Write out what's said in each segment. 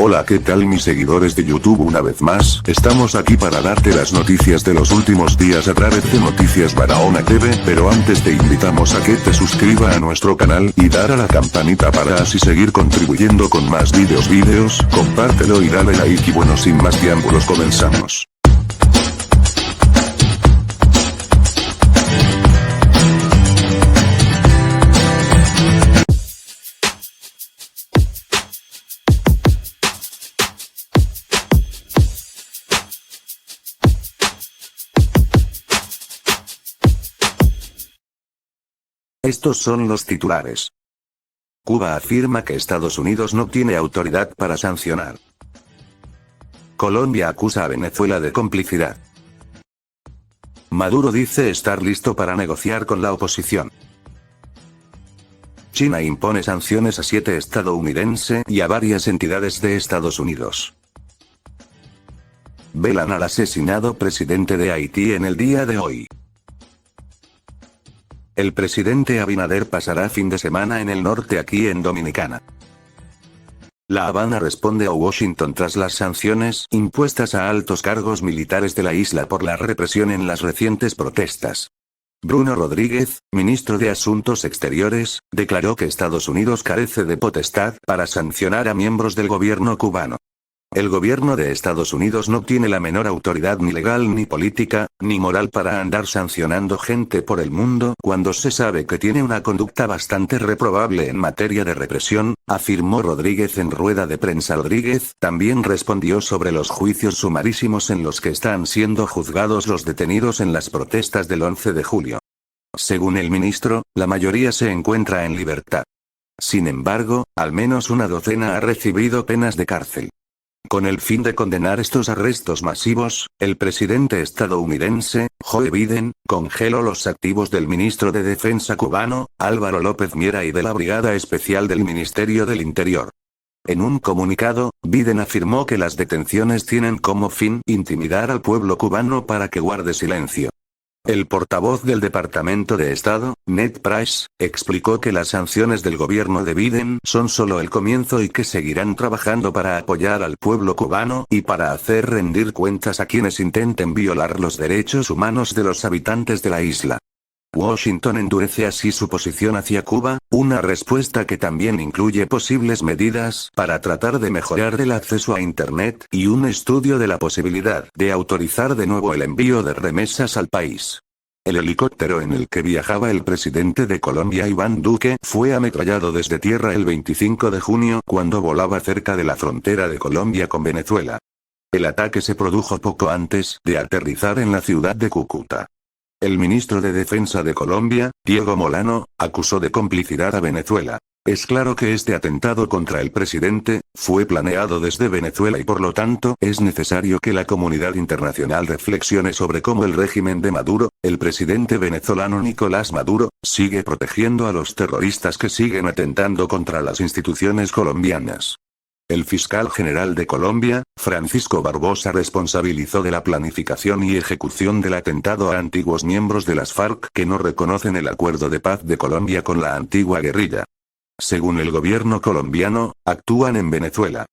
Hola, ¿qué tal mis seguidores de YouTube? Una vez más, estamos aquí para darte las noticias de los últimos días a través de Noticias Barahona TV, pero antes te invitamos a que te suscriba a nuestro canal y dar a la campanita para así seguir contribuyendo con más vídeos, compártelo y dale like y bueno, sin más preámbulos comenzamos. Estos son los titulares. Cuba afirma que Estados Unidos no tiene autoridad para sancionar. Colombia acusa a Venezuela de complicidad. Maduro dice estar listo para negociar con la oposición. China impone sanciones a 7 estadounidenses y a varias entidades de Estados Unidos. Velan al asesinado presidente de Haití en el día de hoy. El presidente Abinader pasará fin de semana en el norte aquí en Dominicana. La Habana responde a Washington tras las sanciones impuestas a altos cargos militares de la isla por la represión en las recientes protestas. Bruno Rodríguez, ministro de Asuntos Exteriores, declaró que Estados Unidos carece de potestad para sancionar a miembros del gobierno cubano. El gobierno de Estados Unidos no tiene la menor autoridad ni legal ni política, ni moral para andar sancionando gente por el mundo cuando se sabe que tiene una conducta bastante reprobable en materia de represión, afirmó Rodríguez en rueda de prensa. Rodríguez también respondió sobre los juicios sumarísimos en los que están siendo juzgados los detenidos en las protestas del 11 de julio. Según el ministro, la mayoría se encuentra en libertad. Sin embargo, al menos una docena ha recibido penas de cárcel. Con el fin de condenar estos arrestos masivos, el presidente estadounidense, Joe Biden, congeló los activos del ministro de Defensa cubano, Álvaro López Miera y de la Brigada Especial del Ministerio del Interior. En un comunicado, Biden afirmó que las detenciones tienen como fin intimidar al pueblo cubano para que guarde silencio. El portavoz del Departamento de Estado, Ned Price, explicó que las sanciones del gobierno de Biden son solo el comienzo y que seguirán trabajando para apoyar al pueblo cubano y para hacer rendir cuentas a quienes intenten violar los derechos humanos de los habitantes de la isla. Washington endurece así su posición hacia Cuba, una respuesta que también incluye posibles medidas para tratar de mejorar el acceso a Internet y un estudio de la posibilidad de autorizar de nuevo el envío de remesas al país. El helicóptero en el que viajaba el presidente de Colombia Iván Duque fue ametrallado desde tierra el 25 de junio cuando volaba cerca de la frontera de Colombia con Venezuela. El ataque se produjo poco antes de aterrizar en la ciudad de Cúcuta. El ministro de Defensa de Colombia, Diego Molano, acusó de complicidad a Venezuela. Es claro que este atentado contra el presidente fue planeado desde Venezuela y por lo tanto es necesario que la comunidad internacional reflexione sobre cómo el régimen de Maduro, el presidente venezolano Nicolás Maduro, sigue protegiendo a los terroristas que siguen atentando contra las instituciones colombianas. El fiscal general de Colombia, Francisco Barbosa, responsabilizó de la planificación y ejecución del atentado a antiguos miembros de las FARC que no reconocen el acuerdo de paz de Colombia con la antigua guerrilla. Según el gobierno colombiano, actúan en Venezuela.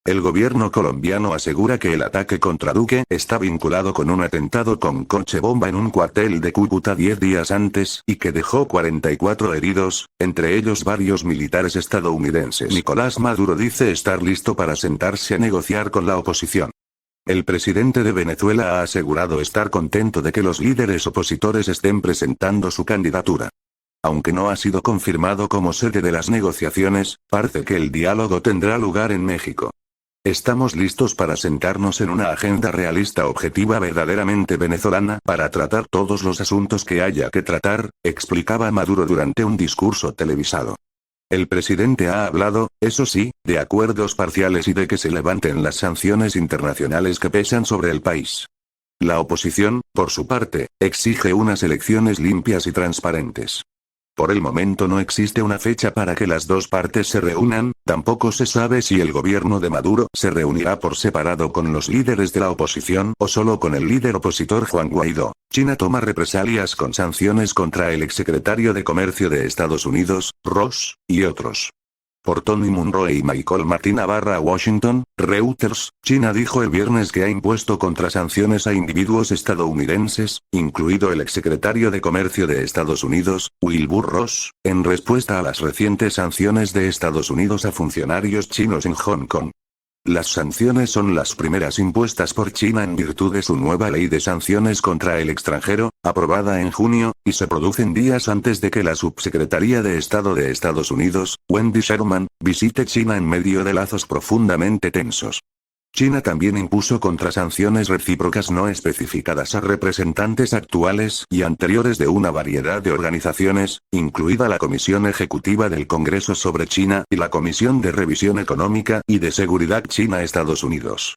El gobierno colombiano asegura que el ataque contra Duque está vinculado con un atentado con coche bomba en un cuartel de Cúcuta 10 días antes y que dejó 44 heridos, entre ellos varios militares estadounidenses. Nicolás Maduro dice estar listo para sentarse a negociar con la oposición. El presidente de Venezuela ha asegurado estar contento de que los líderes opositores estén presentando su candidatura. Aunque no ha sido confirmado como sede de las negociaciones, parece que el diálogo tendrá lugar en México. Estamos listos para sentarnos en una agenda realista, objetiva, verdaderamente venezolana, para tratar todos los asuntos que haya que tratar, explicaba Maduro durante un discurso televisado. El presidente ha hablado, eso sí, de acuerdos parciales y de que se levanten las sanciones internacionales que pesan sobre el país. La oposición, por su parte, exige unas elecciones limpias y transparentes. Por el momento no existe una fecha para que las dos partes se reúnan, tampoco se sabe si el gobierno de Maduro se reunirá por separado con los líderes de la oposición o solo con el líder opositor Juan Guaidó. China toma represalias con sanciones contra el exsecretario de Comercio de Estados Unidos, Ross, y otros. Por Tony Munro y Michael Martin / Washington, Reuters, China dijo el viernes que ha impuesto contrasanciones a individuos estadounidenses, incluido el exsecretario de Comercio de Estados Unidos, Wilbur Ross, en respuesta a las recientes sanciones de Estados Unidos a funcionarios chinos en Hong Kong. Las sanciones son las primeras impuestas por China en virtud de su nueva ley de sanciones contra el extranjero, aprobada en junio, y se producen días antes de que la subsecretaría de Estado de Estados Unidos, Wendy Sherman, visite China en medio de lazos profundamente tensos. China también impuso contrasanciones recíprocas no especificadas a representantes actuales y anteriores de una variedad de organizaciones, incluida la Comisión Ejecutiva del Congreso sobre China y la Comisión de Revisión Económica y de Seguridad China-Estados Unidos.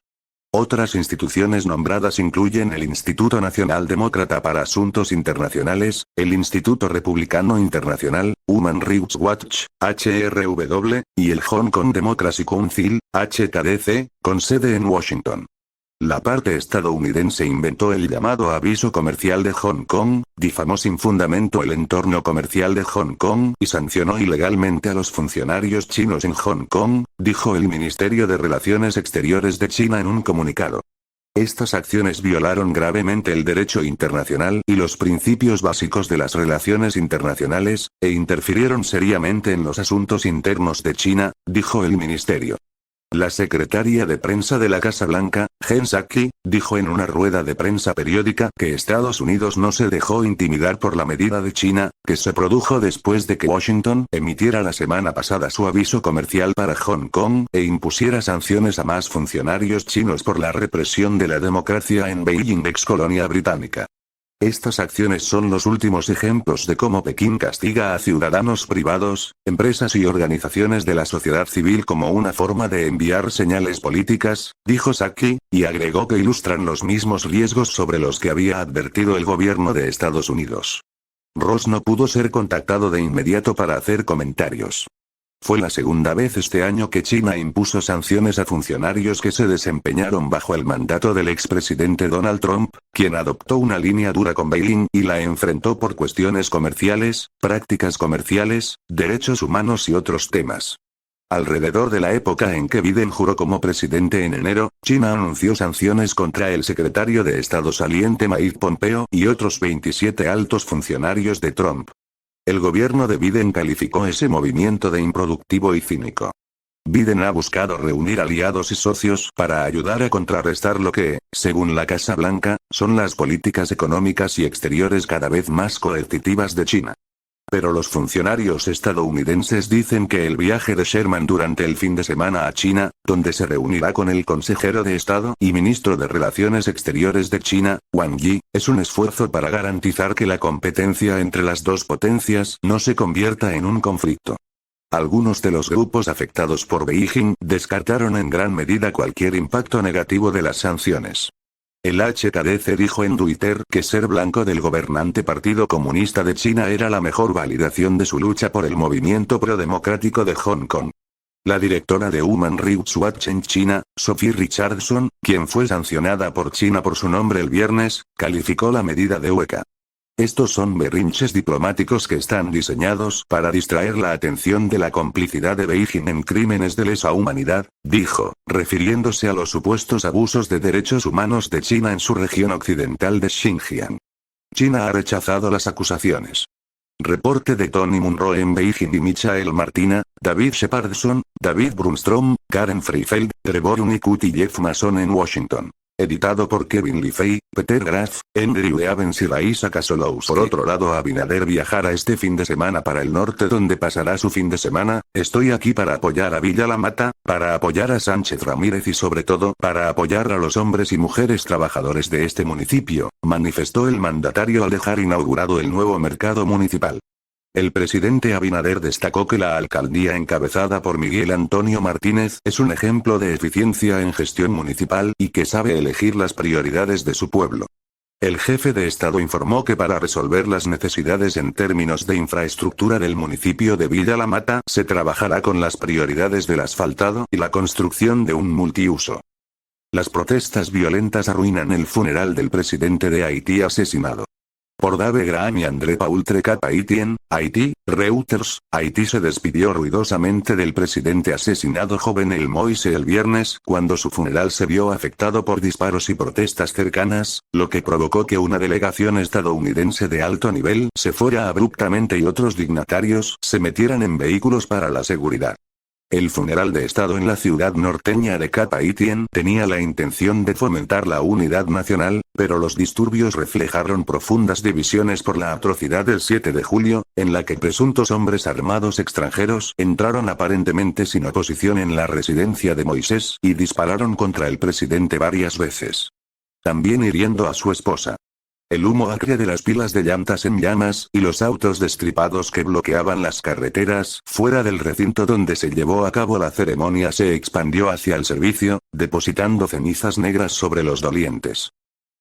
Otras instituciones nombradas incluyen el Instituto Nacional Demócrata para Asuntos Internacionales, el Instituto Republicano Internacional, Human Rights Watch, HRW, y el Hong Kong Democracy Council, HKDC, con sede en Washington. La parte estadounidense inventó el llamado aviso comercial de Hong Kong, difamó sin fundamento el entorno comercial de Hong Kong y sancionó ilegalmente a los funcionarios chinos en Hong Kong, dijo el Ministerio de Relaciones Exteriores de China en un comunicado. Estas acciones violaron gravemente el derecho internacional y los principios básicos de las relaciones internacionales, e interfirieron seriamente en los asuntos internos de China, dijo el ministerio. La secretaria de prensa de la Casa Blanca, Jen Psaki, dijo en una rueda de prensa periódica que Estados Unidos no se dejó intimidar por la medida de China, que se produjo después de que Washington emitiera la semana pasada su aviso comercial para Hong Kong e impusiera sanciones a más funcionarios chinos por la represión de la democracia en Beijing, ex colonia británica. Estas acciones son los últimos ejemplos de cómo Pekín castiga a ciudadanos privados, empresas y organizaciones de la sociedad civil como una forma de enviar señales políticas, dijo Psaki, y agregó que ilustran los mismos riesgos sobre los que había advertido el gobierno de Estados Unidos. Ross no pudo ser contactado de inmediato para hacer comentarios. Fue la segunda vez este año que China impuso sanciones a funcionarios que se desempeñaron bajo el mandato del expresidente Donald Trump, quien adoptó una línea dura con Beijing y la enfrentó por cuestiones comerciales, prácticas comerciales, derechos humanos y otros temas. Alrededor de la época en que Biden juró como presidente en enero, China anunció sanciones contra el secretario de Estado saliente Mike Pompeo y otros 27 altos funcionarios de Trump. El gobierno de Biden calificó ese movimiento de improductivo y cínico. Biden ha buscado reunir aliados y socios para ayudar a contrarrestar lo que, según la Casa Blanca, son las políticas económicas y exteriores cada vez más coercitivas de China. Pero los funcionarios estadounidenses dicen que el viaje de Sherman durante el fin de semana a China, donde se reunirá con el consejero de Estado y ministro de Relaciones Exteriores de China, Wang Yi, es un esfuerzo para garantizar que la competencia entre las dos potencias no se convierta en un conflicto. Algunos de los grupos afectados por Beijing descartaron en gran medida cualquier impacto negativo de las sanciones. El HKDC dijo en Twitter que ser blanco del gobernante Partido Comunista de China era la mejor validación de su lucha por el movimiento pro-democrático de Hong Kong. La directora de Human Rights Watch en China, Sophie Richardson, quien fue sancionada por China por su nombre el viernes, calificó la medida de hueca. Estos son berrinches diplomáticos que están diseñados para distraer la atención de la complicidad de Beijing en crímenes de lesa humanidad, dijo, refiriéndose a los supuestos abusos de derechos humanos de China en su región occidental de Xinjiang. China ha rechazado las acusaciones. Reporte de Tony Munro en Beijing y Michael Martina, David Shepardson, David Brunstrom, Karen Freifeld, Trevor Unicut y Jeff Mason en Washington. Editado por Kevin Lifey, Peter Graf, Andrew Evans y Raisa Kasolowski. Por otro lado, Abinader viajará este fin de semana para el norte, donde pasará su fin de semana. Estoy aquí para apoyar a Villa La Mata, para apoyar a Sánchez Ramírez y sobre todo para apoyar a los hombres y mujeres trabajadores de este municipio, manifestó el mandatario al dejar inaugurado el nuevo mercado municipal. El presidente Abinader destacó que la alcaldía encabezada por Miguel Antonio Martínez es un ejemplo de eficiencia en gestión municipal y que sabe elegir las prioridades de su pueblo. El jefe de Estado informó que para resolver las necesidades en términos de infraestructura del municipio de Villa La Mata se trabajará con las prioridades del asfaltado y la construcción de un multiuso. Las protestas violentas arruinan el funeral del presidente de Haití asesinado. Por Dave Graham y André Paul Haitien, Haití, Reuters, Haití se despidió ruidosamente del presidente asesinado Jovenel Moïse el viernes cuando su funeral se vio afectado por disparos y protestas cercanas, lo que provocó que una delegación estadounidense de alto nivel se fuera abruptamente y otros dignatarios se metieran en vehículos para la seguridad. El funeral de Estado en la ciudad norteña de Cap Haitien tenía la intención de fomentar la unidad nacional, pero los disturbios reflejaron profundas divisiones por la atrocidad del 7 de julio, en la que presuntos hombres armados extranjeros entraron aparentemente sin oposición en la residencia de Moisés y dispararon contra el presidente varias veces. También hiriendo a su esposa. El humo acre de las pilas de llantas en llamas y los autos destripados que bloqueaban las carreteras fuera del recinto donde se llevó a cabo la ceremonia se expandió hacia el servicio, depositando cenizas negras sobre los dolientes.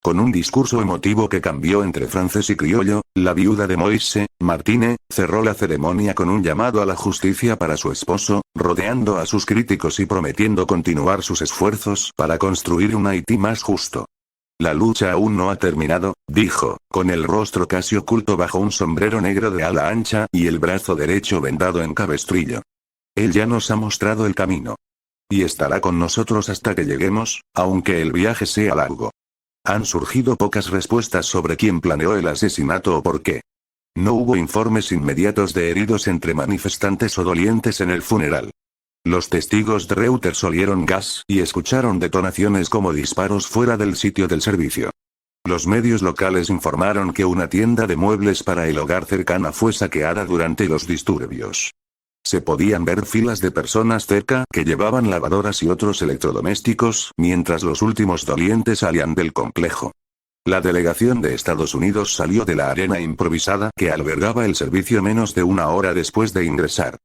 Con un discurso emotivo que cambió entre francés y criollo, la viuda de Moïse, Martine, cerró la ceremonia con un llamado a la justicia para su esposo, rodeando a sus críticos y prometiendo continuar sus esfuerzos para construir un Haití más justo. La lucha aún no ha terminado, dijo, con el rostro casi oculto bajo un sombrero negro de ala ancha y el brazo derecho vendado en cabestrillo. Él ya nos ha mostrado el camino. Y estará con nosotros hasta que lleguemos, aunque el viaje sea largo. Han surgido pocas respuestas sobre quién planeó el asesinato o por qué. No hubo informes inmediatos de heridos entre manifestantes o dolientes en el funeral. Los testigos de Reuters olieron gas y escucharon detonaciones como disparos fuera del sitio del servicio. Los medios locales informaron que una tienda de muebles para el hogar cercana fue saqueada durante los disturbios. Se podían ver filas de personas cerca que llevaban lavadoras y otros electrodomésticos, mientras los últimos dolientes salían del complejo. La delegación de Estados Unidos salió de la arena improvisada que albergaba el servicio menos de una hora después de ingresar.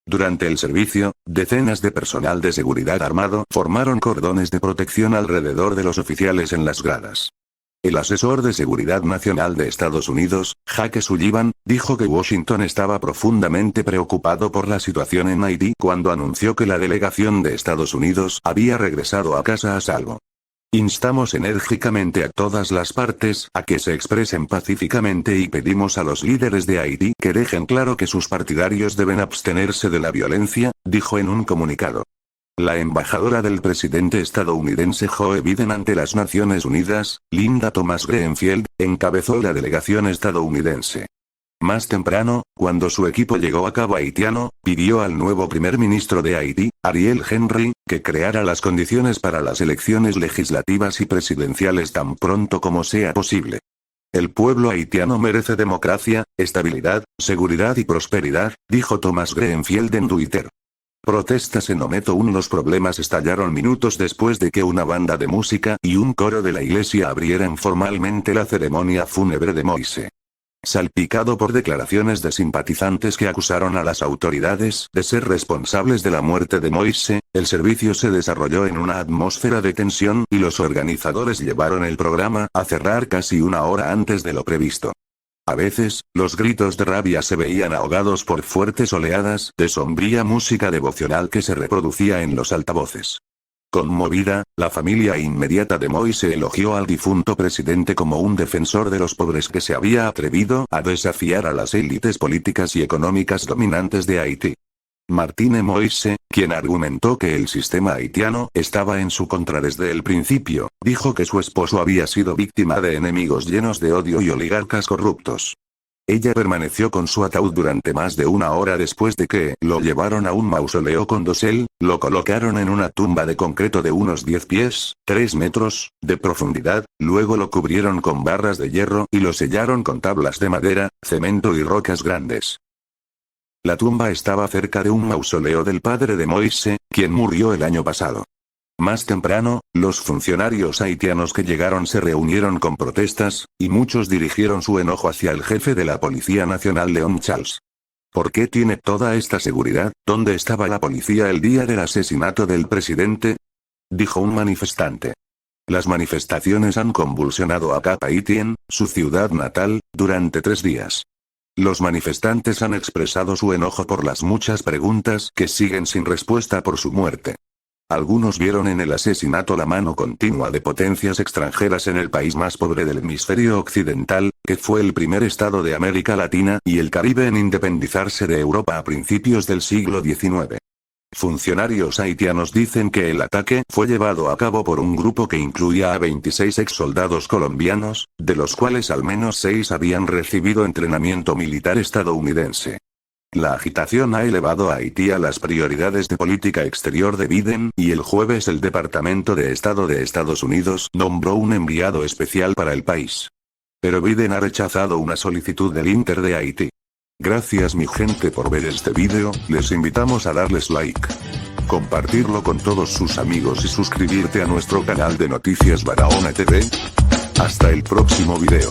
Durante el servicio, decenas de personal de seguridad armado formaron cordones de protección alrededor de los oficiales en las gradas. El asesor de Seguridad Nacional de Estados Unidos, Jake Sullivan, dijo que Washington estaba profundamente preocupado por la situación en Haití cuando anunció que la delegación de Estados Unidos había regresado a casa a salvo. Instamos enérgicamente a todas las partes a que se expresen pacíficamente y pedimos a los líderes de Haití que dejen claro que sus partidarios deben abstenerse de la violencia, dijo en un comunicado. La embajadora del presidente estadounidense Joe Biden ante las Naciones Unidas, Linda Thomas Greenfield, encabezó la delegación estadounidense. Más temprano, cuando su equipo llegó a Cabo Haitiano, pidió al nuevo primer ministro de Haití, Ariel Henry, que creara las condiciones para las elecciones legislativas y presidenciales tan pronto como sea posible. El pueblo haitiano merece democracia, estabilidad, seguridad y prosperidad, dijo Thomas Greenfield en Twitter. Protestas en Ometo-1. Los problemas estallaron minutos después de que una banda de música y un coro de la iglesia abrieran formalmente la ceremonia fúnebre de Moïse. Salpicado por declaraciones de simpatizantes que acusaron a las autoridades de ser responsables de la muerte de Moïse, el servicio se desarrolló en una atmósfera de tensión y los organizadores llevaron el programa a cerrar casi una hora antes de lo previsto. A veces, los gritos de rabia se veían ahogados por fuertes oleadas de sombría música devocional que se reproducía en los altavoces. Conmovida, la familia inmediata de Moïse elogió al difunto presidente como un defensor de los pobres que se había atrevido a desafiar a las élites políticas y económicas dominantes de Haití. Martine Moïse, quien argumentó que el sistema haitiano estaba en su contra desde el principio, dijo que su esposo había sido víctima de enemigos llenos de odio y oligarcas corruptos. Ella permaneció con su ataúd durante más de una hora después de que lo llevaron a un mausoleo con dosel, lo colocaron en una tumba de concreto de unos 10 pies, 3 metros, de profundidad, luego lo cubrieron con barras de hierro y lo sellaron con tablas de madera, cemento y rocas grandes. La tumba estaba cerca de un mausoleo del padre de Moïse, quien murió el año pasado. Más temprano, los funcionarios haitianos que llegaron se reunieron con protestas, y muchos dirigieron su enojo hacia el jefe de la Policía Nacional Leon Charles. ¿Por qué tiene toda esta seguridad? ¿Dónde estaba la policía el día del asesinato del presidente?, dijo un manifestante. Las manifestaciones han convulsionado a Cap Haitien, su ciudad natal, durante 3 días. Los manifestantes han expresado su enojo por las muchas preguntas que siguen sin respuesta por su muerte. Algunos vieron en el asesinato la mano continua de potencias extranjeras en el país más pobre del hemisferio occidental, que fue el primer estado de América Latina y el Caribe en independizarse de Europa a principios del siglo XIX. Funcionarios haitianos dicen que el ataque fue llevado a cabo por un grupo que incluía a 26 exsoldados colombianos, de los cuales al menos 6 habían recibido entrenamiento militar estadounidense. La agitación ha elevado a Haití a las prioridades de política exterior de Biden, y el jueves el Departamento de Estado de Estados Unidos nombró un enviado especial para el país. Pero Biden ha rechazado una solicitud del Inter de Haití. Gracias mi gente por ver este vídeo, les invitamos a darles like, compartirlo con todos sus amigos y suscribirte a nuestro canal de Noticias Barahona TV. Hasta el próximo video.